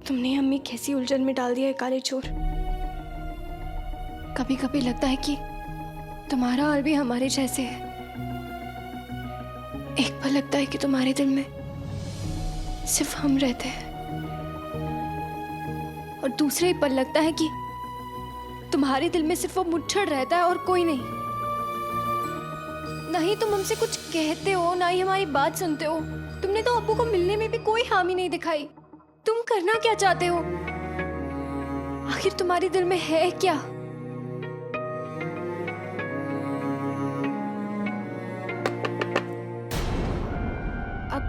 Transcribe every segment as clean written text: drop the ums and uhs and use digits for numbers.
तुमने अम्मी कैसी उलझन में डाल दिया है काले चोर। कभी कभी लगता है कि तुम्हारा और भी हमारे जैसे है। एक पल लगता है कि तुम्हारे दिल में सिर्फ हम रहते हैं, और दूसरे ही पल लगता है कि तुम्हारे दिल में सिर्फ वो मुच्छड़ रहता है और कोई नहीं। ना ही तुम हमसे कुछ कहते हो, ना ही हमारी बात सुनते हो। तुमने तो अब्बू को मिलने में भी कोई हामी नहीं दिखाई। तुम करना क्या चाहते हो? आखिर तुम्हारे दिल में है क्या? अब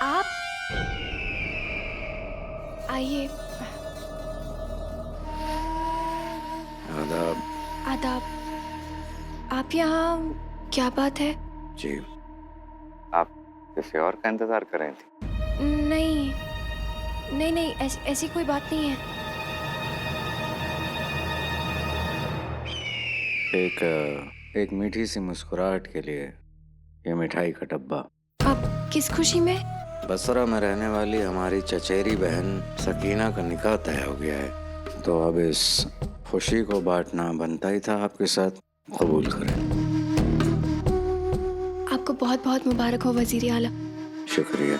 आप आइए। आदाब। आदाब। आप यहाँ क्या बात है? जी, आप किसी और का इंतजार कर रही थी? नहीं नहीं नहीं, ऐसी कोई बात नहीं है। एक मीठी सी मुस्कुराहट के लिए ये मिठाई का डब्बा। आप किस खुशी में? बसरा में रहने वाली हमारी चचेरी बहन सकीना का निकाह तय हो गया है, तो अब इस खुशी को बांटना बनता ही था आपके साथ। कबूल करें। आपको बहुत बहुत मुबारक हो वजीर आला। शुक्रिया।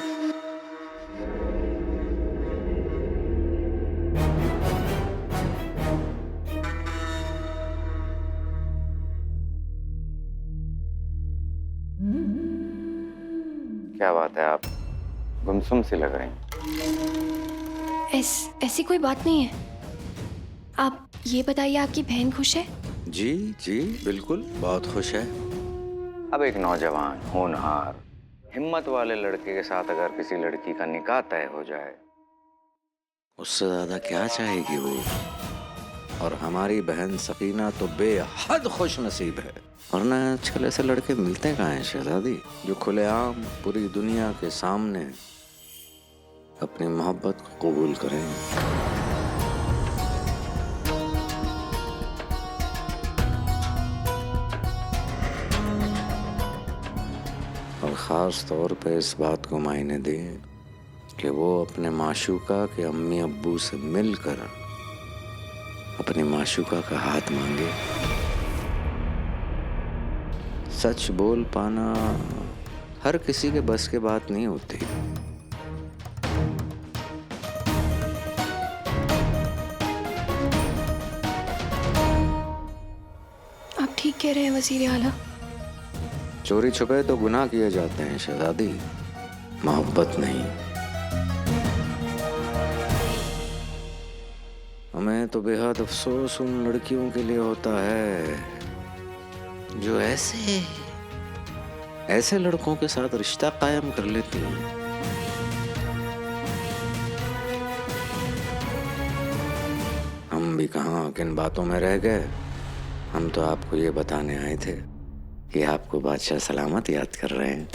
क्या बात है, आप गुमसुम सी लग रही हैं। ऐसी कोई बात नहीं है। आप ये बताइए, आपकी बहन खुश है? जी जी बिल्कुल, बहुत खुश है। अब एक नौजवान होनहार हिम्मत वाले लड़के के साथ अगर किसी लड़की का निकाह तय हो जाए, उससे ज्यादा क्या चाहेगी वो। और हमारी बहन सकीना तो बेहद खुश नसीब है। वरना आजकल ऐसे लड़के मिलते कहाँ हैं शहजादी, जो खुलेआम पूरी दुनिया के सामने अपनी मोहब्बत को कबूल करें। और ख़ास तौर पे इस बात को मायने दें कि वो अपने माशूका के अम्मी अब्बू से मिलकर अपनी माशूका का हाथ मांगे। सच बोल पाना हर किसी के बस के बात नहीं होती। आप ठीक कह रहे हैं वजीर आला। चोरी छुपे तो गुनाह किए जाते हैं शहजादी, मोहब्बत नहीं। हमें तो बेहद अफसोस उन लड़कियों के लिए होता है जो ऐसे लड़कों के साथ रिश्ता कायम कर लेती हैं। हम भी कहाँ किन बातों में रह गए। हम तो आपको ये बताने आए थे कि आपको बादशाह सलामत याद कर रहे हैं।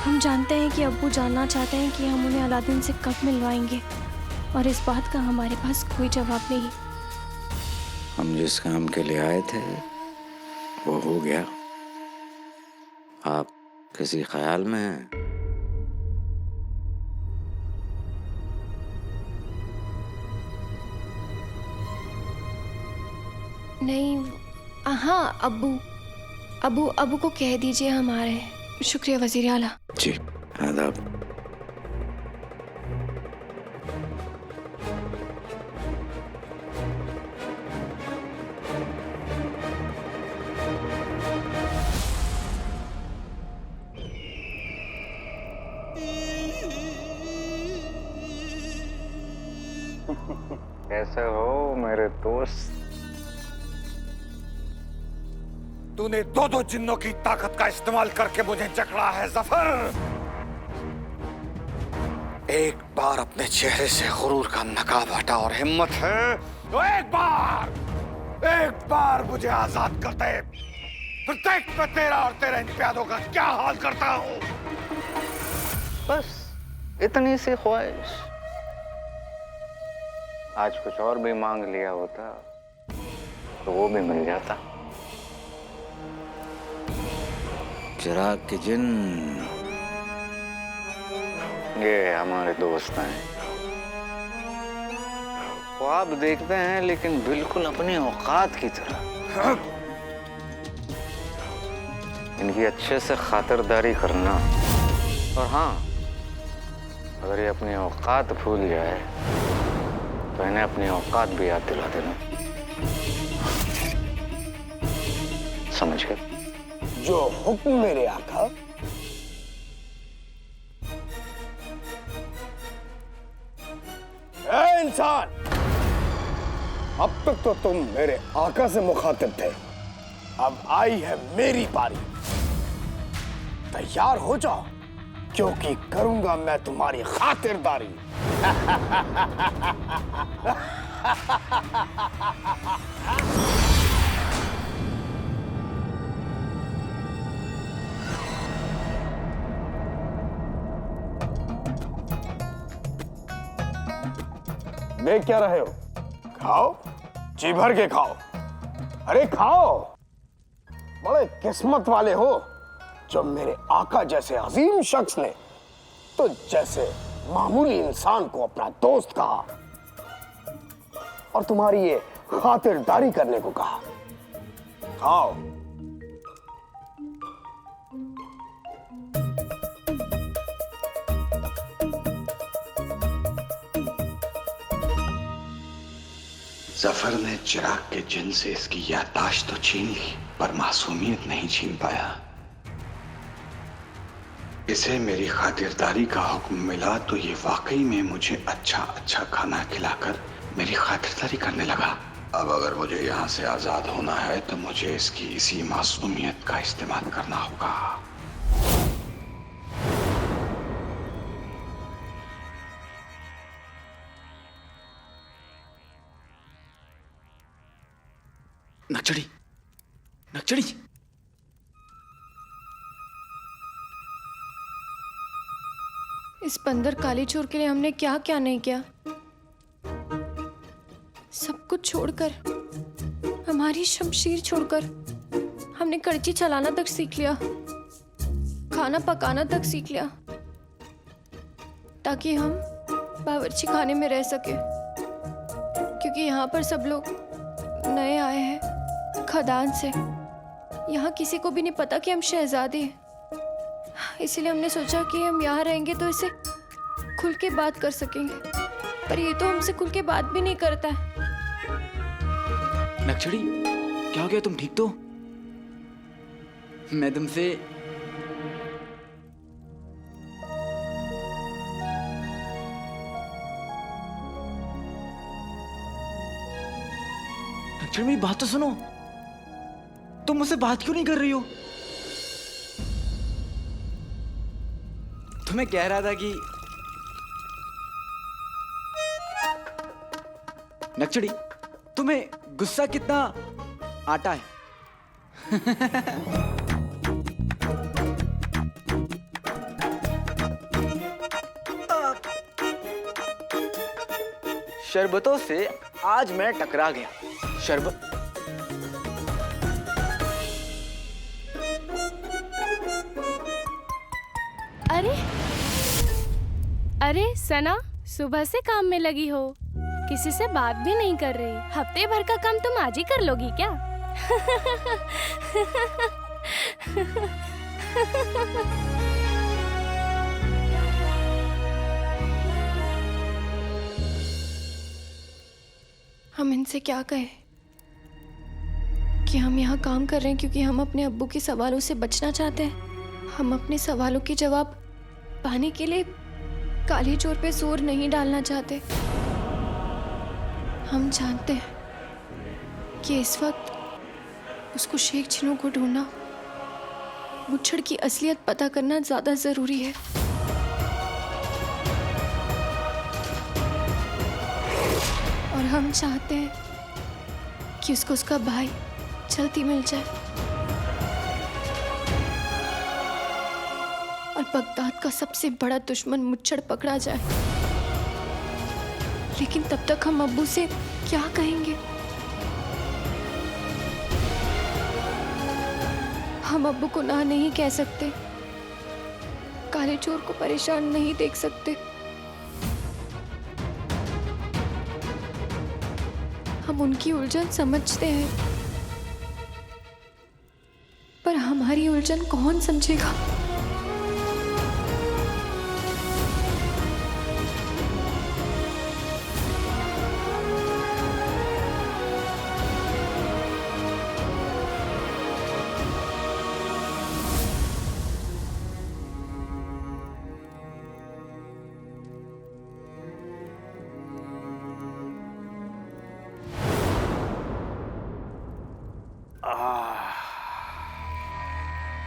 हम जानते हैं कि अब्बू जानना चाहते हैं कि हम उन्हें अलादीन से कब मिलवाएंगे, और इस बात का हमारे पास कोई जवाब नहीं। हम जिस काम के लिए आए थे वो हो गया। आप किसी ख्याल में हैं? नहीं। हाँ, अब्बू को कह दीजिए हम आ रहे हैं। शुक्रिया वजीर आला। जी आदाब। कैसे हो मेरे दोस्त? तूने दो जिन्नों की ताकत का इस्तेमाल करके मुझे जकड़ा है जफर। एक बार अपने चेहरे से गुरूर का नकाब हटा और हिम्मत है तो एक बार मुझे आजाद कर दे, फिर देख मैं तेरा और तेरे इन प्यादों का क्या हाल करता हूं। बस इतनी सी ख्वाहिश। आज कुछ और भी मांग लिया होता तो वो भी मिल जाता। चिराग के जिन ये हमारे दोस्त हैं, ख्वाब देखते हैं लेकिन बिल्कुल अपनी औकात की तरह। इनकी अच्छे से खातिरदारी करना, और हाँ, अगर ये अपनी औकात भूल जाए तो इन्हें अपनी औकात भी याद दिला देना, समझ गए? जो हुक्म मेरे आका। ए इंसान, अब तक तो तुम मेरे आका से मुखातिब थे, अब आई है मेरी बारी। तैयार हो जाओ, क्योंकि करूंगा मैं तुम्हारी खातिरदारी। देख क्या रहे हो? खाओ, जी भर के खाओ। अरे खाओ, बड़े किस्मत वाले हो जो मेरे आका जैसे अजीम शख्स ने तो जैसे मामूली इंसान को अपना दोस्त कहा और तुम्हारी ये खातिरदारी करने को कहा। खाओ। जफर ने चिराग के जिन से इसकी याददाश्त तो छीन ली, पर मासूमियत नहीं छीन पाया। इसे मेरी खातिरदारी का हुक्म मिला तो ये वाकई में मुझे अच्छा अच्छा खाना खिलाकर मेरी खातिरदारी करने लगा। अब अगर मुझे यहाँ से आजाद होना है तो मुझे इसकी इसी मासूमियत का इस्तेमाल करना होगा। नक्चड़ी, नक्चड़ी, इस बंदर काली चोर के लिए हमने क्या क्या नहीं किया। सब कुछ छोड़कर, हमारी शमशीर छोड़कर, हमने कड़ची चलाना तक सीख लिया, खाना पकाना तक सीख लिया, ताकि हम बावर्ची खाने में रह सके। क्योंकि यहाँ पर सब लोग नए आए हैं खदान से, यहाँ किसी को भी नहीं पता कि हम शहजादे हैं। इसीलिए हमने सोचा कि हम यहाँ रहेंगे तो इसे खुल के बात कर सकेंगे, पर ये तो हमसे खुल के बात भी नहीं करता है। नक्चड़ी, क्या हो गया? तुम ठीक तो? मैं तुमसे नक्चड़ी, मेरी बात तो सुनो। तुम मुझसे बात क्यों नहीं कर रही हो? तो मैं कह रहा था कि नक्चड़ी, तुम्हें गुस्सा कितना आता है? शरबतों से आज मैं टकरा गया। शरबत अरे सना, सुबह से काम में लगी हो, किसी से बात भी नहीं कर रही। हफ्ते भर का काम तुम आज ही कर लोगी क्या? हम इनसे क्या कहें कि हम यहाँ काम कर रहे हैं क्योंकि हम अपने अब्बू के सवालों से बचना चाहते हैं। हम अपने सवालों के जवाब पाने के लिए काली चोर पे जोर नहीं डालना चाहते। हम जानते हैं कि इस वक्त उसको शेख चिन्नू को ढूंढना, मुच्छड़ की असलियत पता करना ज्यादा जरूरी है। और हम चाहते हैं कि उसको उसका भाई जल्दी मिल जाए और बगदाद का सबसे बड़ा दुश्मन मुच्छड़ पकड़ा जाए। लेकिन तब तक हम अब्बू से क्या कहेंगे? हम अब्बू को ना नहीं कह सकते। काले चोर को परेशान नहीं देख सकते। हम उनकी उलझन समझते हैं, पर हमारी उलझन कौन समझेगा?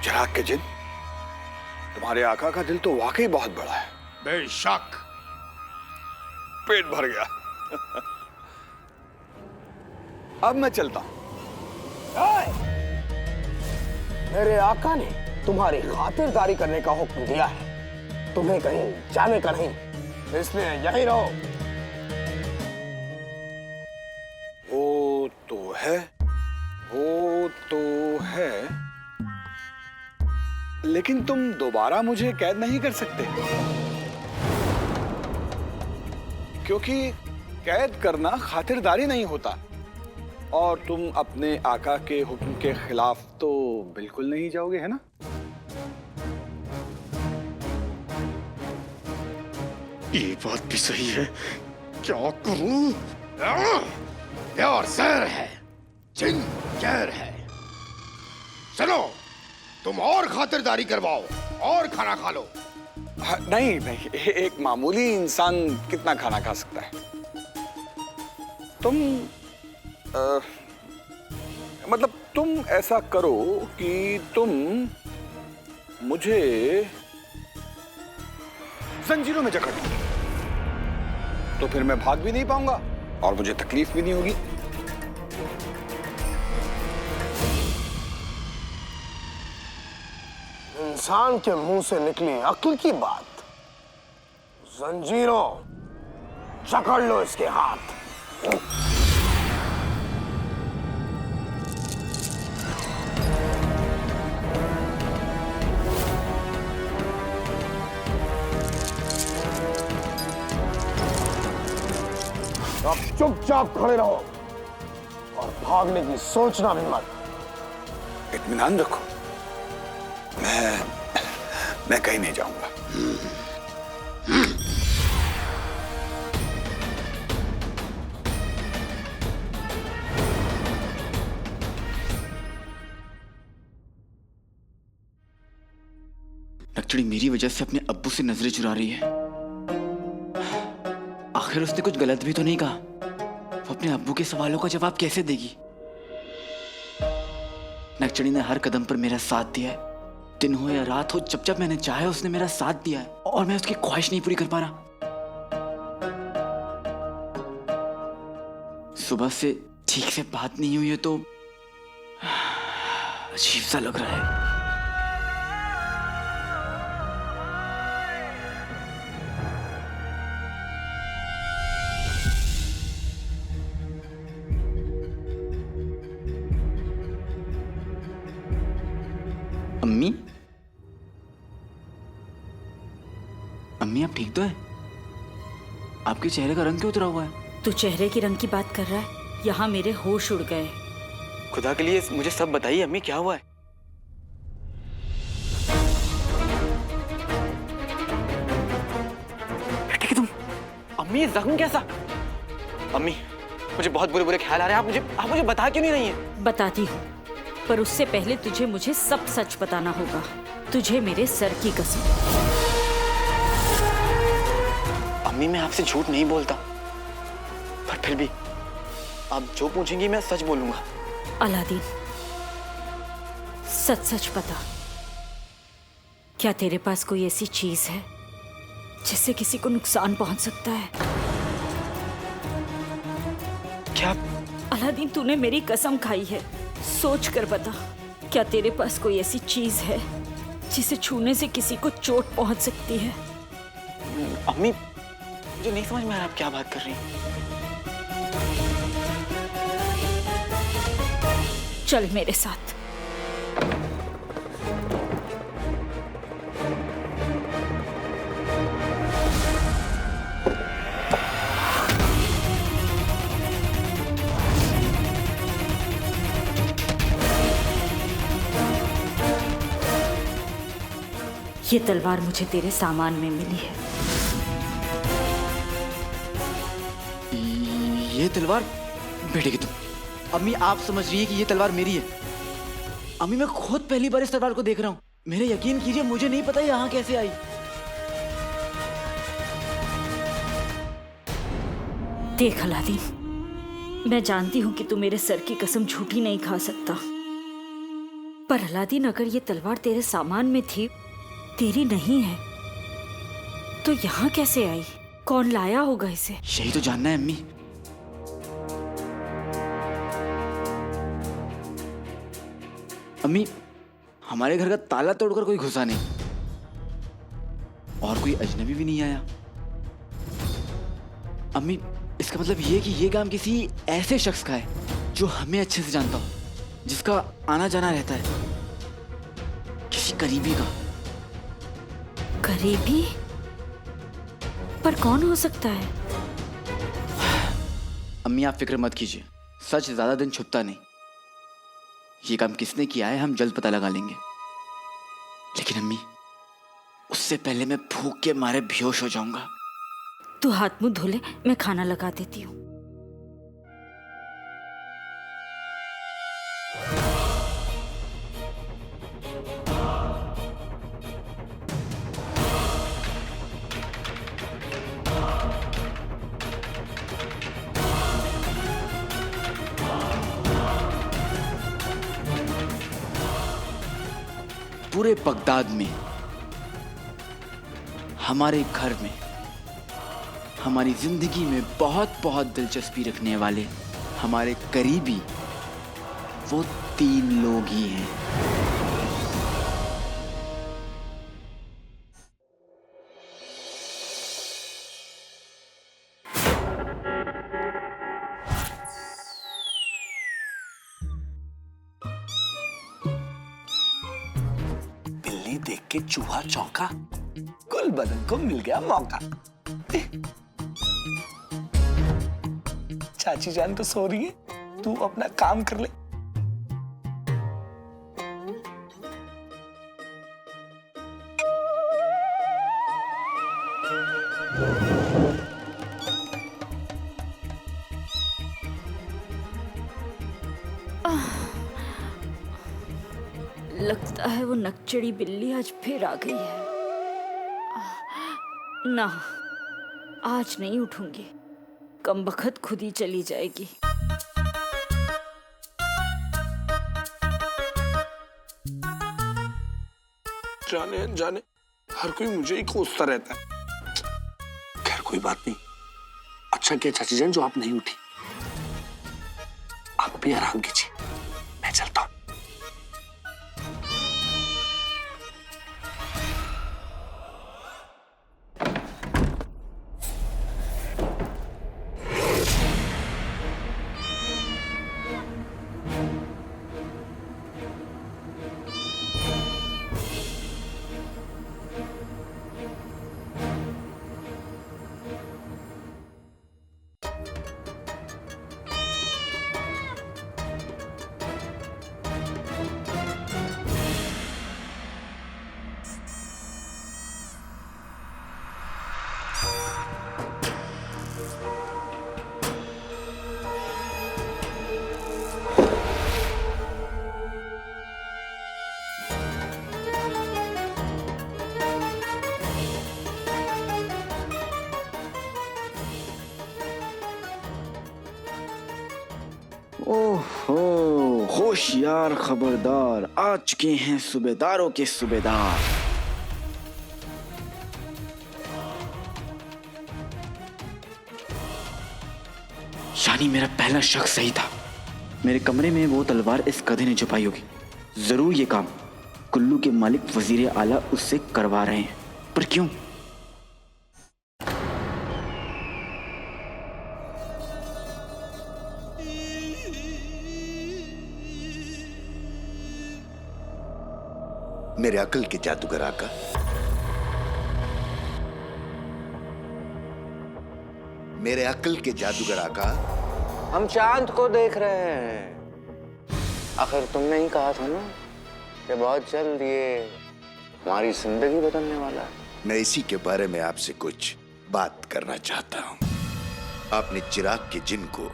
चिराग के जिन, तुम्हारे आका का दिल तो वाकई बहुत बड़ा है। बेशक, पेट भर गया। अब मैं चलता हूं। मेरे आका ने तुम्हारी खातिरदारी करने का हुक्म दिया है, तुम्हें कहीं जाने का नहीं, इसलिए यहीं रहो। वो तो है, वो तो है, लेकिन तुम दोबारा मुझे कैद नहीं कर सकते, क्योंकि कैद करना खातिरदारी नहीं होता, और तुम अपने आका के हुक्म के खिलाफ तो बिल्कुल नहीं जाओगे, है ना? ये बात भी सही है, क्या करूं? प्यार जहर है, जिन जहर है। चलो, तुम और खातिरदारी करवाओ और खाना खा लो। नहीं नहीं, एक मामूली इंसान कितना खाना खा सकता है? तुम मतलब तुम ऐसा करो कि तुम मुझे जंजीरों में जकड़ लो, तो फिर मैं भाग भी नहीं पाऊंगा और मुझे तकलीफ भी नहीं होगी। इंसान के मुंह से निकली अक्ल की बात, जंजीरों जकड़ लो इसके हाथ। अब चुपचाप खड़े रहो और भागने की सोचना भी मत। इत्मीनान रखो, मैं कहीं नहीं जाऊंगा। नक्चड़ी मेरी वजह से अपने अब्बू से नजरें चुरा रही है। आखिर उसने कुछ गलत भी तो नहीं कहा। वो अपने अब्बू के सवालों का जवाब कैसे देगी? नक्चड़ी ने हर कदम पर मेरा साथ दिया है। दिन हो या रात हो, जब जब मैंने चाहा उसने मेरा साथ दिया है, और मैं उसकी ख्वाहिश नहीं पूरी कर पा रहा। सुबह से ठीक से बात नहीं हुई है तो अजीब सा लग रहा है। अम्मी, अम्मी आप ठीक तो है? आपके चेहरे का रंग क्यों उतरा हुआ है? तू चेहरे के रंग की बात कर रहा है? यहाँ मेरे होश उड़ गए। खुदा के लिए मुझे सब बताइए अम्मी, क्या हुआ है? बेटे कि तुम, अम्मी जख्म कैसा? अम्मी मुझे बहुत बुरे बुरे ख्याल आ रहे हैं। आप मुझे बता क्यों नहीं रही हैं? बताती हूँ, पर उससे पहले तुझे मुझे सब सच बताना होगा। तुझे मेरे सर की कसम। अम्मी मैं आपसे झूठ नहीं बोलता, पर फिर भी आप जो पूछेंगी मैं सच बोलूंगा। अलादीन, सच सच बता, क्या तेरे पास कोई ऐसी चीज है जिससे किसी को नुकसान पहुंच सकता है? क्या? अलादीन, तूने मेरी कसम खाई है, सोच कर बता, क्या तेरे पास कोई ऐसी चीज है जिसे छूने से किसी को चोट पहुंच सकती है? अम्मी मुझे नहीं समझ में आ रहा आप क्या बात कर रही हैं। चल मेरे साथ। ये तलवार मुझे तेरे सामान में मिली है। ये तलवार बेटे की तुम। अम्मी आप समझ रही हैं कि ये तलवार मेरी है। अम्मी मैं खुद पहली बार इस तलवार को देख रहा हूँ। मेरे यकीन कीजिए मुझे नहीं पता यहाँ कैसे आई। देख अलादीन, मैं जानती हूँ कि तू मेरे सर की कसम झूठी नहीं खा सकता, पर अलादीन अगर ये तलवार तेरे सामान में थी, तेरी नहीं है, तो यहाँ कैसे आई? कौन लाया होगा इसे? यही तो जानना है अम्मी। अम्मी हमारे घर का ताला तोड़कर कोई घुसा नहीं और कोई अजनबी भी नहीं आया। अम्मी इसका मतलब ये कि ये काम किसी ऐसे शख्स का है जो हमें अच्छे से जानता हो, जिसका आना जाना रहता है, किसी करीबी का। करीबी? पर कौन हो सकता है? अम्मी आप फिक्र मत कीजिए, सच ज्यादा दिन छुपता नहीं। ये काम किसने किया है हम जल्द पता लगा लेंगे। लेकिन अम्मी उससे पहले मैं भूख के मारे बेहोश हो जाऊंगा। तू हाथ मुंह धो ले, मैं खाना लगा देती हूँ। पूरे बगदाद में, हमारे घर में, हमारी जिंदगी में बहुत बहुत दिलचस्पी रखने वाले हमारे करीबी वो 3 लोग ही हैं। बिल्ली देख के चूहा चौंका, कुल बदन को मिल गया मौका। चाची जान तो सो रही है, तू अपना काम कर ले। लगता है वो नकचड़ी बिल्ली आज फिर आ गई है। ना, आज नहीं उठूंगी, कमबख्त खुद ही चली जाएगी। जाने अनजाने हर कोई मुझे ही कोसता रहता है। खैर कोई बात नहीं। अच्छा किया चाची जान जो आप नहीं उठी। आप भी आराम कीजिए, मैं चलता हूँ। ओहो होशियार खबरदार, आ चुके हैं सूबेदारों के सूबेदार। यानी मेरा पहला शक सही था। मेरे कमरे में वो तलवार इस गधे ने छुपाई होगी। जरूर ये काम कुल्लू के मालिक वजीर आला उससे करवा रहे हैं, पर क्यों? मेरे अकल के जादूगर आका, मेरे अकल के जादूगर आका, हम चांद को देख रहे हैं। आखिर तुमने ही कहा था ना कि बहुत जल्द ये हमारी जिंदगी बदलने वाला है। मैं इसी के बारे में आपसे कुछ बात करना चाहता हूँ। आपने चिराग के जिन को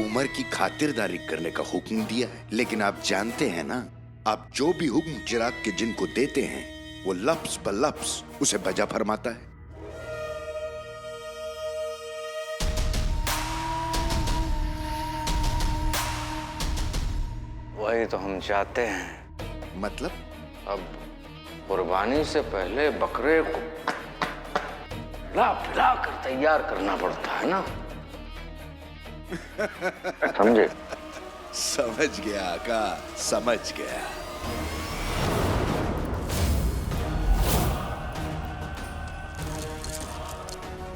उमर की खातिरदारी करने का हुक्म दिया है, लेकिन आप जानते हैं ना, आप जो भी हुक्म चिराग के जिन को देते हैं वो लफ्ज ब लफ्ज उसे बजा फरमाता है। वही तो हम चाहते हैं। मतलब? अब कुर्बानी से पहले बकरे को पिला कर तैयार करना पड़ता है ना। समझे? समझ गया आका, समझ गया।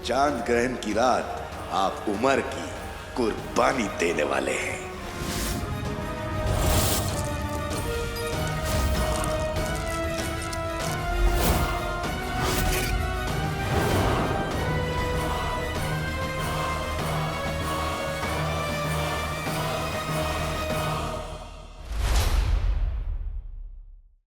चांद ग्रहण की रात आप उमर की कुर्बानी देने वाले हैं।